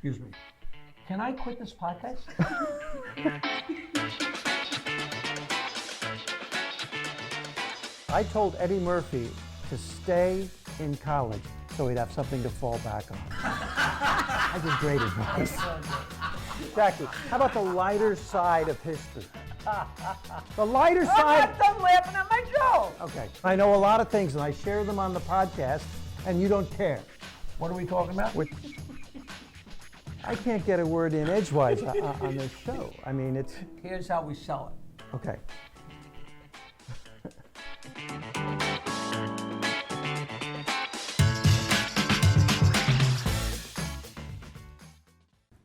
Excuse me. Can I quit this podcast? I told Eddie Murphy to stay in college so he'd have something to fall back on. I did great advice. Jackie, how about the lighter side of history? The lighter side. I'm not done laughing at my joke. Okay. I know a lot of things and I share them on the podcast and you don't care. What are we talking about? I can't get a word in edgewise on this show. I mean, it's... Here's how we sell it. Okay.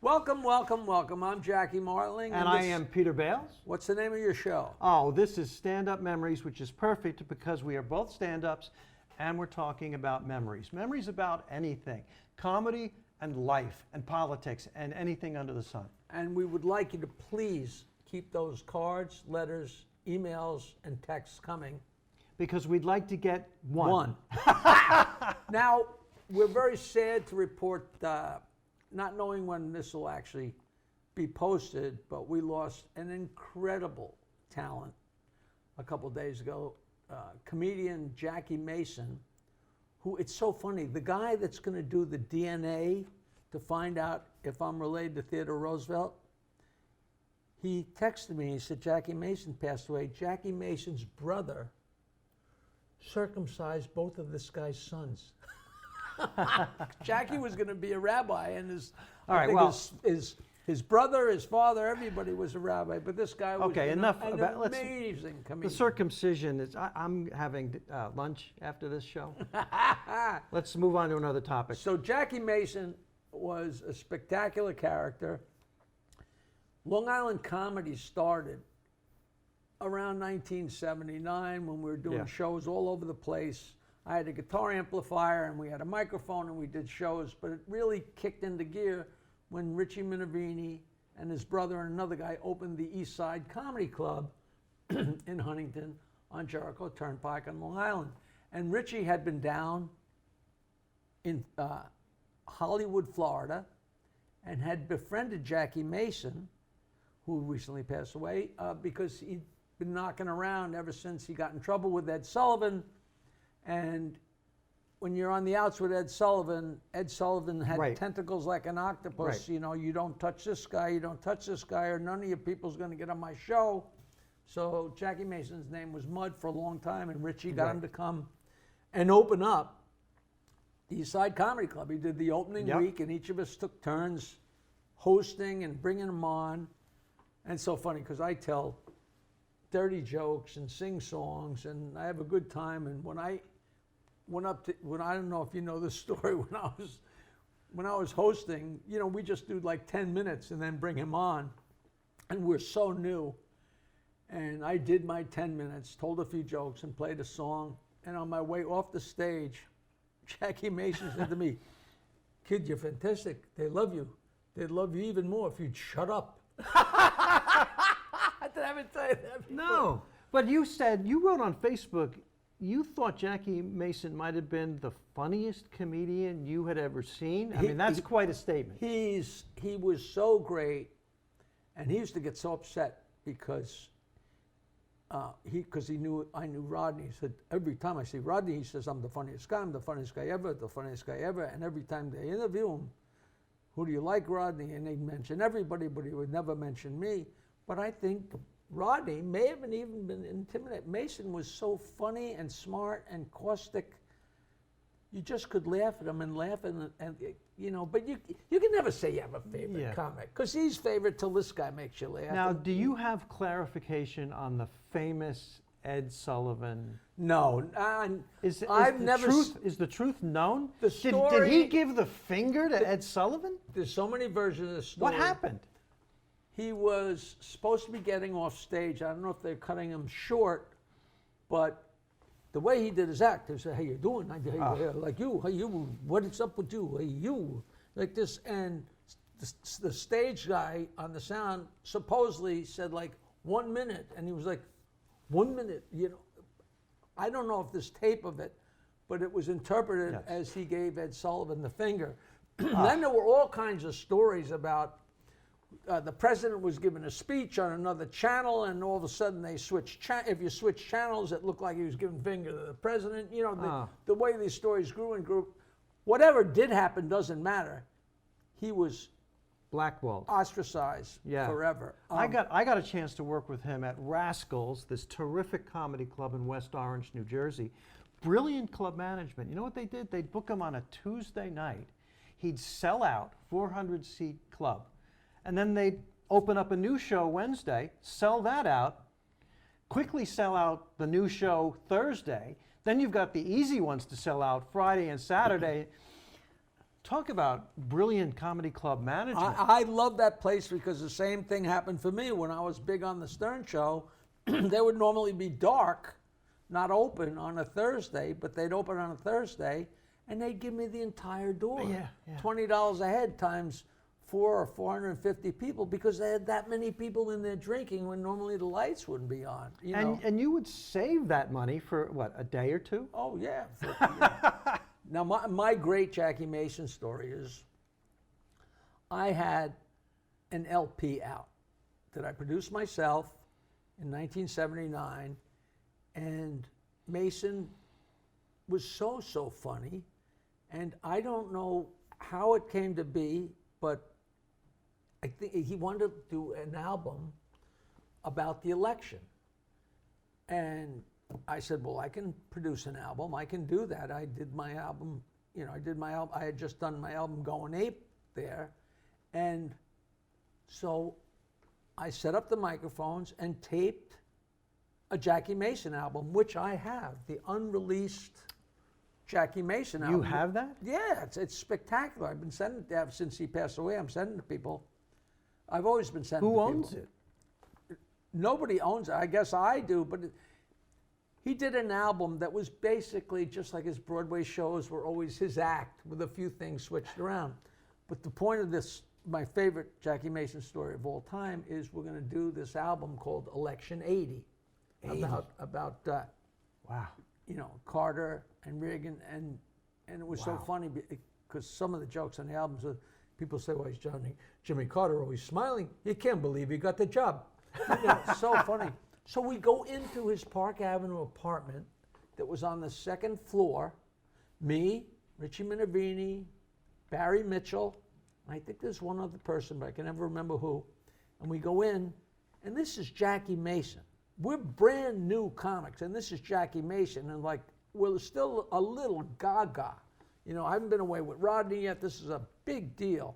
Welcome, welcome, welcome. I'm Jackie Martling. And I am Peter Bales. What's the name of your show? Oh, this is Standup Memories, which is perfect because we are both stand-ups and we're talking about memories. Memories about anything. Comedy and life and politics and anything under the sun. And we would like you to please keep those cards, letters, emails, and texts coming. Because we'd like to get one. Now, we're very sad to report, not knowing when this will actually be posted, but we lost an incredible talent a couple days ago. Comedian Jackie Mason, who, it's so funny, the guy that's going to do the DNA to find out if I'm related to Theodore Roosevelt, he texted me, he said, Jackie Mason passed away. Jackie Mason's brother circumcised both of this guy's sons. Jackie was going to be a rabbi, and his brother, his father, everybody was a rabbi, but this guy was an amazing comedian. The circumcision is, I'm having lunch after this show. Let's move on to another topic. So Jackie Mason was a spectacular character. Long Island comedy started around 1979 when we were doing shows all over the place. I had a guitar amplifier and we had a microphone and we did shows, but it really kicked into gear when Richie Miniveri and his brother and another guy opened the East Side Comedy Club in Huntington on Jericho Turnpike on Long Island. And Richie had been down in Hollywood, Florida, and had befriended Jackie Mason, who recently passed away, because he'd been knocking around ever since he got in trouble with Ed Sullivan. And when you're on the outs with Ed Sullivan had tentacles like an octopus. You know, you don't touch this guy, you don't touch this guy, or none of your people's going to get on my show. So Jackie Mason's name was Mud for a long time, and Richie got him to come and open up the East Side Comedy Club. He did the opening week, and each of us took turns hosting and bringing him on. And it's so funny because I tell dirty jokes and sing songs, and I have a good time. And when I don't know if you know this story, when I was hosting, you know, we just do like 10 minutes and then bring him on, and we're so new. And I did my 10 minutes, told a few jokes, and played a song. And on my way off the stage, Jackie Mason said to me, "Kid, you're fantastic. They love you. They'd love you even more if you'd shut up." Did I ever tell you that before? No, but you wrote on Facebook, you thought Jackie Mason might have been the funniest comedian you had ever seen. I mean, that's quite a statement. He was so great, and he used to get so upset because he knew I knew Rodney. He said, every time I see Rodney, he says, I'm the funniest guy ever, the funniest guy ever. And every time they interview him, who do you like, Rodney? And they'd mention everybody, but he would never mention me. But I think Rodney may have even been intimidated. Mason was so funny and smart and caustic. You just could laugh at him and laugh, and you know, but you can never say you have a favorite comic, because he's favorite till this guy makes you laugh. Now, do you have clarification on the famous Ed Sullivan? No, Is the truth known? The story, did he give the finger to Ed Sullivan? There's so many versions of the story. What happened? He was supposed to be getting off stage. I don't know if they're cutting him short, but the way he did his act, he said, "How you doing? Like you, hey you, what is up with you? Hey you," like this. And the stage guy on the sound supposedly said like 1 minute, and he was like, 1 minute. You know, I don't know if there's tape of it, but it was interpreted as he gave Ed Sullivan the finger. Then there were all kinds of stories about the president was giving a speech on another channel, and all of a sudden they switched. If you switch channels, it looked like he was giving finger to the president. You know, the way these stories grew and grew. Whatever did happen doesn't matter. He was blackballed, ostracized forever. I got a chance to work with him at Rascals, this terrific comedy club in West Orange, New Jersey. Brilliant club management. You know what they did? They'd book him on a Tuesday night. He'd sell out, 400-seat club. And then they'd open up a new show Wednesday, sell that out, quickly sell out the new show Thursday. Then you've got the easy ones to sell out Friday and Saturday. Talk about brilliant comedy club management. I love that place because the same thing happened for me when I was big on the Stern Show. They would normally be dark, not open on a Thursday, but they'd open on a Thursday, and they'd give me the entire door. $20 a head times 400 or 450 people, because they had that many people in there drinking when normally the lights wouldn't be on. You know? And you would save that money for, what, a day or two? Oh, yeah. Now, my great Jackie Mason story is I had an LP out that I produced myself in 1979, and Mason was so funny, and I don't know how it came to be, but I think he wanted to do an album about the election. And I said, well, I can produce an album. I can do that. I did my album, I had just done my album Going Ape there. And so I set up the microphones and taped a Jackie Mason album, which I have, the unreleased Jackie Mason album. You have that? Yeah, it's spectacular. I've been sending it since he passed away. I'm sending it to people. I've always been sending it to people. Who owns it? Nobody owns it. I guess I do, but he did an album that was basically just like his Broadway shows were always his act with a few things switched around. But the point of this, my favorite Jackie Mason story of all time, is we're going to do this album called Election 80. About wow. Carter and Reagan, and it was so funny because some of the jokes on the albums, people say, well, he's Jimmy Carter, always smiling. You can't believe he got the job. So funny. So we go into his Park Avenue apartment that was on the second floor, me, Richie Miniveri, Barry Mitchell, and I think there's one other person, but I can never remember who. And we go in, and this is Jackie Mason. We're brand new comics, and this is Jackie Mason, and we're still a little gaga. I haven't been away with Rodney yet. This is a big deal.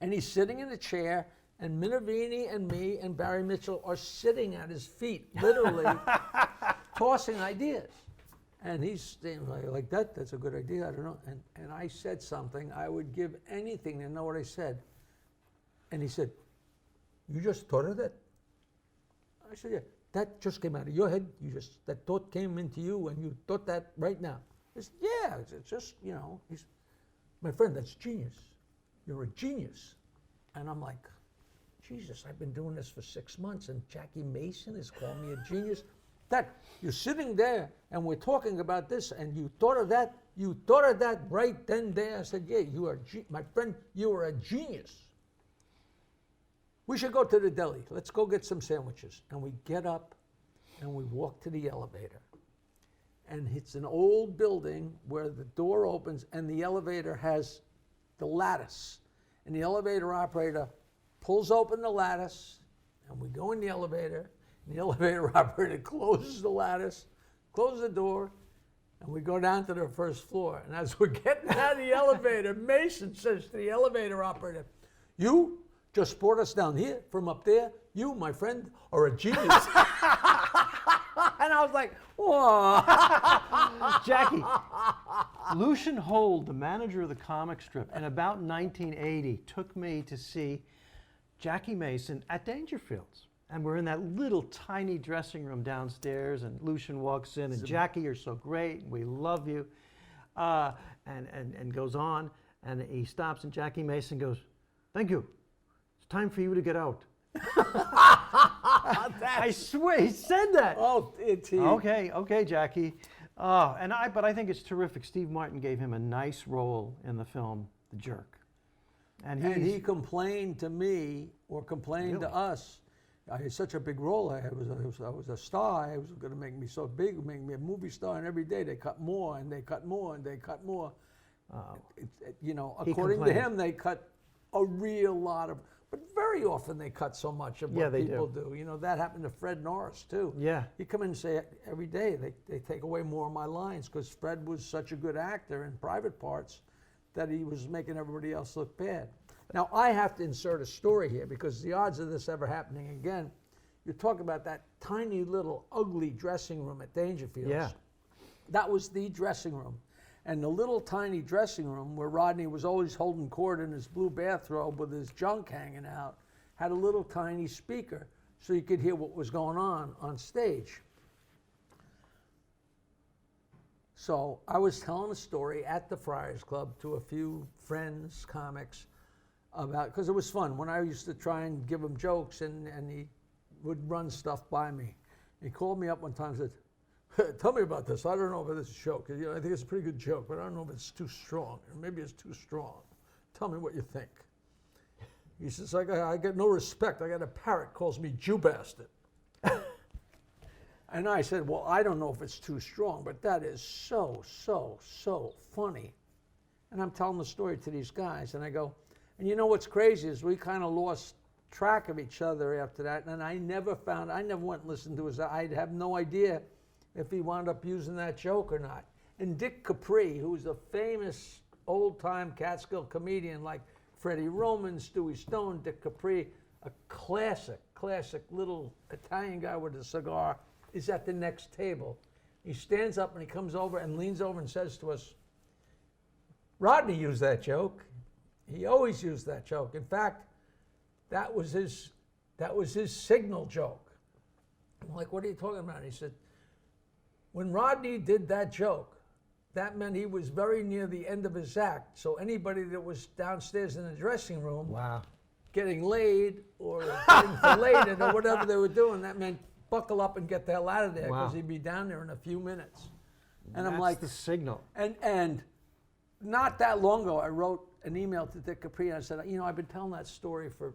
And he's sitting in a chair, and Miniveri and me and Barry Mitchell are sitting at his feet, literally tossing ideas. And he's standing like that. That's a good idea. I don't know. And I said something. I would give anything to know what I said. And he said, "You just thought of that?" I said, "Yeah, that just came out of your head. That thought came into you, and you thought that right now." He said, "Yeah, it's just, he's my friend. That's genius. You're a genius." And I'm like, Jesus, I've been doing this for 6 months, and Jackie Mason is calling me a genius. That you're sitting there, and we're talking about this, and you thought of that. You thought of that right then there. I said, "Yeah, you are, my friend. You are a genius. We should go to the deli. Let's go get some sandwiches." And we get up and we walk to the elevator. And it's an old building where the door opens and the elevator has the lattice. And the elevator operator pulls open the lattice, and we go in the elevator, and the elevator operator closes the lattice, closes the door, and we go down to the first floor. And as we're getting out of the elevator, Mason says to the elevator operator, "You just brought us down here from up there. You, my friend, are a genius." And I was like, whoa. Jackie, Lucian Hold, the manager of the comic strip, in about 1980, took me to see Jackie Mason at Dangerfield's. And we're in that little tiny dressing room downstairs, and Lucian walks in, and Jackie, you're so great, we love you, and goes on, and he stops, and Jackie Mason goes, "Thank you. It's time for you to get out." I swear he said that. Oh, it's he. Okay, Jackie. But I think it's terrific. Steve Martin gave him a nice role in the film the jerk. And he complained to me, or complained to us. I had such a big role. I was a star. I was going to make me so big, make me a movie star. And every day they cut more, and they cut more, and they cut more. You know, according to him, they cut a real lot of. But very often they cut so much of what people do. You know, that happened to Fred Norris too. Yeah. He come in and say every day they take away more of my lines because Fred was such a good actor in private parts that he was making everybody else look bad. Now I have to insert a story here because the odds of this ever happening again, you're talking about that tiny little ugly dressing room at Dangerfield's. Yeah. That was the dressing room. And the little tiny dressing room where Rodney was always holding court in his blue bathrobe with his junk hanging out had a little tiny speaker so you could hear what was going on stage. So I was telling a story at the Friars Club to a few friends, comics, about, because it was fun. When I used to try and give him jokes and he would run stuff by me. He called me up one time and said, tell me about this. I don't know about this joke. You know, I think it's a pretty good joke, but I don't know if it's too strong. Or maybe it's too strong. Tell me what you think. He says, I get no respect. I got a parrot calls me Jew bastard. And I said, well, I don't know if it's too strong, but that is so, so, so funny. And I'm telling the story to these guys, and I go, and you know what's crazy is we kind of lost track of each other after that, and I never went and listened to his, I have no idea if he wound up using that joke or not. And Dick Capri, who's a famous old-time Catskill comedian like Freddie Roman, Stewie Stone, Dick Capri, a classic little Italian guy with a cigar, is at the next table. He stands up and he comes over and leans over and says to us, Rodney used that joke. He always used that joke. In fact, that was his signal joke. I'm like, what are you talking about? He said, when Rodney did that joke, that meant he was very near the end of his act. So anybody that was downstairs in the dressing room getting laid or getting filleted or whatever they were doing, that meant buckle up and get the hell out of there because he'd be down there in a few minutes. And I'm like, the signal. And not that long ago, I wrote an email to Dick Capri and I said, you know, I've been telling that story for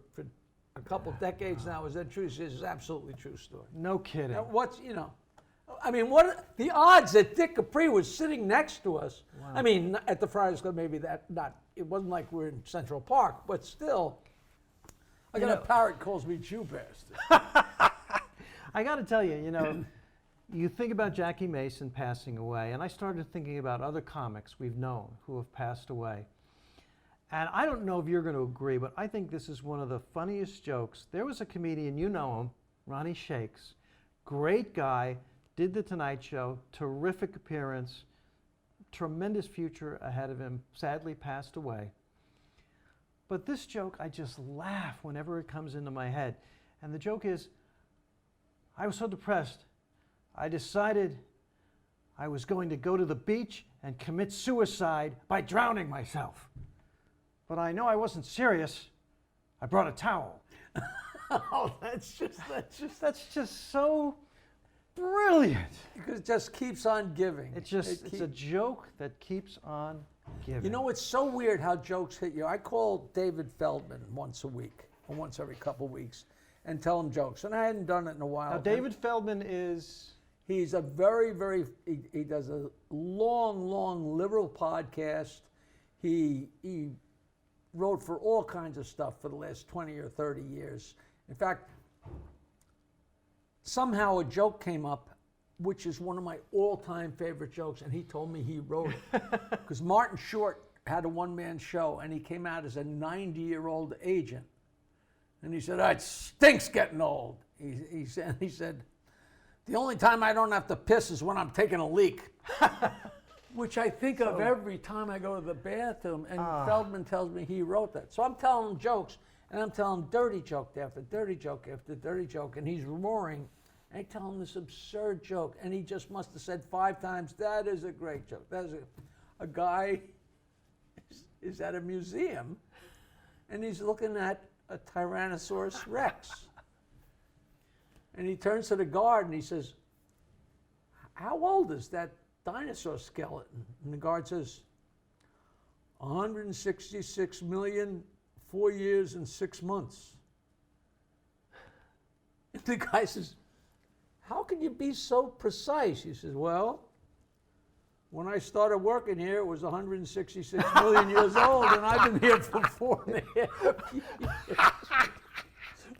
a couple decades now. Is that true? He says, it's absolutely true story. No kidding. What's, you know, I mean, what the odds that Dick Capri was sitting next to us? Wow. I mean, at the Friars Club, maybe it wasn't like we're in Central Park, but still, I got a parrot calls me Jew bastard. I got to tell you, you know, you think about Jackie Mason passing away, and I started thinking about other comics we've known who have passed away. And I don't know if you're going to agree, but I think this is one of the funniest jokes. There was a comedian, you know him, Ronnie Shakes, great guy, did The Tonight Show, terrific appearance, tremendous future ahead of him, sadly passed away. But this joke, I just laugh whenever it comes into my head. And the joke is, I was so depressed, I decided I was going to go to the beach and commit suicide by drowning myself. But I know I wasn't serious. I brought a towel. Oh, that's just so brilliant. Because it just keeps on giving. It's a joke that keeps on giving. You know, it's so weird how jokes hit you. I call David Feldman once a week, or once every couple weeks, and tell him jokes. And I hadn't done it in a while. Now, David Feldman is... He's a very, he does a long liberal podcast. He wrote for all kinds of stuff for the last 20 or 30 years. In fact, somehow a joke came up, which is one of my all-time favorite jokes, and he told me he wrote it. Because Martin Short had a one-man show, and he came out as a 90-year-old agent. And he said, it stinks getting old. He said, the only time I don't have to piss is when I'm taking a leak. Which I think of every time I go to the bathroom, and Feldman tells me he wrote that. So I'm telling him jokes, and I'm telling him dirty joke after dirty joke after dirty joke, and he's roaring. And I tell him this absurd joke, and he just must have said 5 times, that is a great joke. That is a guy is at a museum, and he's looking at a Tyrannosaurus Rex. And he turns to the guard, and he says, how old is that dinosaur skeleton? And the guard says, 166 million, 4 years and 6 months. And the guy says, how can you be so precise? He says, well, when I started working here, it was 166 million years old, and I've been here for 4.5 years.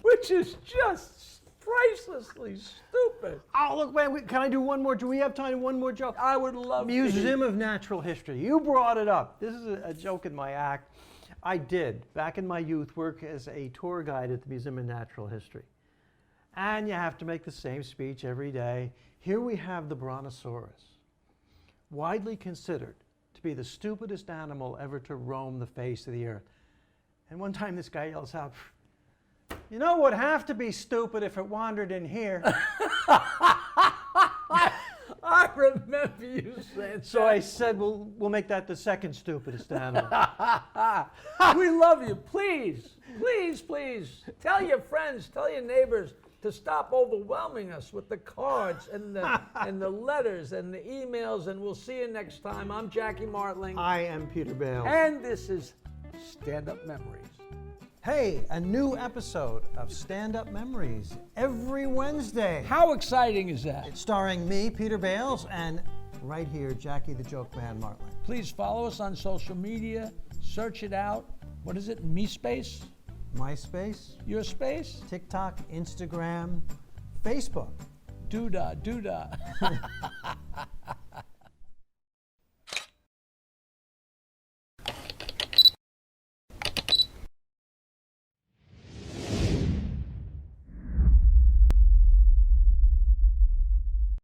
Which is just pricelessly stupid. Oh, look, man, can I do one more? Do we have time for one more joke? I would love to. Museum of Natural History. You brought it up. This is a joke in my act. I did, back in my youth, work as a tour guide at the Museum of Natural History. And you have to make the same speech every day. Here we have the brontosaurus, widely considered to be the stupidest animal ever to roam the face of the earth. And one time this guy yells out, you know, it would have to be stupid if it wandered in here. I remember you saying So I said, we'll make that the second stupidest animal. we love you. Please, please, please tell your friends, tell your neighbors to stop overwhelming us with the cards and the letters and the emails, and we'll see you next time. I'm Jackie Martling. I am Peter Bales. And this is Stand-Up Memories. Hey, a new episode of Stand-Up Memories every Wednesday. How exciting is that? It's starring me, Peter Bales, and right here, Jackie the Joke Man Martling. Please follow us on social media. Search it out. What is it? MeSpace? MySpace, Your space? TikTok, Instagram, Facebook. Doodah, doodah.